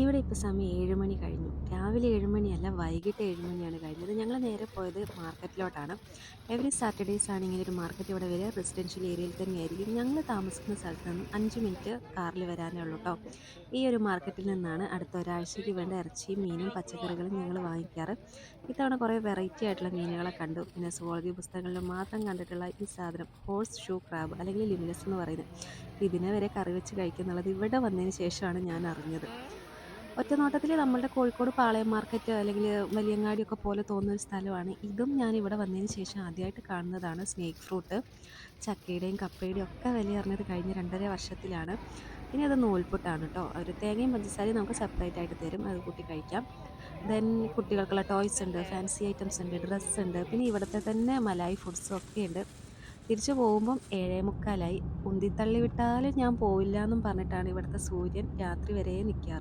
ഇവിടെ ഇപ്പോൾ സമയം 7 മണി കഴിഞ്ഞു. രാവിലെ 7 മണിയല്ല, വൈകിട്ട് 7 മണിയാണ് കഴിഞ്ഞത്. ഞങ്ങൾ നേരെ പോയത് മാർക്കറ്റിലോട്ടാണ്. എവരി സാറ്റർഡേയ്സ് ആണ് ഇങ്ങനെ ഒരു മാർക്കറ്റ് ഇവിടെ വരിക. റെസിഡൻഷ്യൽ ഏരിയയിൽ തന്നെയായിരിക്കും. ഞങ്ങൾ താമസിക്കുന്ന സ്ഥലത്ത് നിന്ന് 5 മിനിറ്റ് കാറിൽ വരാനേ ഉള്ളൂ കേട്ടോ. ഈ ഒരു മാർക്കറ്റിൽ നിന്നാണ് അടുത്ത ഒരാഴ്ചയ്ക്ക് വേണ്ട ഇറച്ചിയും മീനും പച്ചക്കറികളും ഞങ്ങൾ വാങ്ങിക്കാറ്. ഇത്തവണ കുറേ വെറൈറ്റി ആയിട്ടുള്ള മീനുകളെ കണ്ടു. പിന്നെ സുവോളജി പുസ്തകങ്ങളിൽ മാത്രം കണ്ടിട്ടുള്ള ഈ സാധനം ഹോഴ്സ് ഷൂ ക്രാബ് അല്ലെങ്കിൽ ലിമിലസ് എന്ന് പറയുന്നത്. ഇതിനെ വരെ കറി വെച്ച് കഴിക്കുന്നുള്ളത് ഇവിടെ വന്നതിന് ശേഷമാണ് ഞാൻ അറിഞ്ഞത്. ഒറ്റ നോട്ടത്തിൽ നമ്മളുടെ കോഴിക്കോട് പാളയം മാർക്കറ്റ് അല്ലെങ്കിൽ വലിയങ്ങാടിയൊക്കെ പോലെ തോന്നുന്ന ഒരു സ്ഥലമാണ്. ഇതും ഞാൻ ഇവിടെ വന്നതിന് ശേഷം ആദ്യമായിട്ട് കാണുന്നതാണ്. സ്നേക്ക് ഫ്രൂട്ട്, ചക്കയുടെയും കപ്പയുടെയും ഒക്കെ വില അറിഞ്ഞത് കഴിഞ്ഞ 2.5 വർഷത്തിലാണ്. പിന്നെ അത് നൂൽപുട്ടാണ് കേട്ടോ. അവർ തേങ്ങയും പഞ്ചസാരയും നമുക്ക് സെപ്പറേറ്റ് ആയിട്ട് തരും, അത് കൂട്ടി കഴിക്കാം. ദെൻ കുട്ടികൾക്കുള്ള ടോയ്സ് ഉണ്ട്, ഫാൻസി ഐറ്റംസ് ഉണ്ട്, ഡ്രസ്സ് ഉണ്ട്. പിന്നെ ഇവിടുത്തെ തന്നെ മലായി ഫുഡ്സും ഒക്കെ ഉണ്ട്. തിരിച്ചു പോകുമ്പം 7:45. ഉന്തിത്തള്ളി വിട്ടാലും ഞാൻ പോവില്ല എന്നും പറഞ്ഞിട്ടാണ് ഇവിടുത്തെ സൂര്യൻ രാത്രി വരെ നിൽക്കാറ്.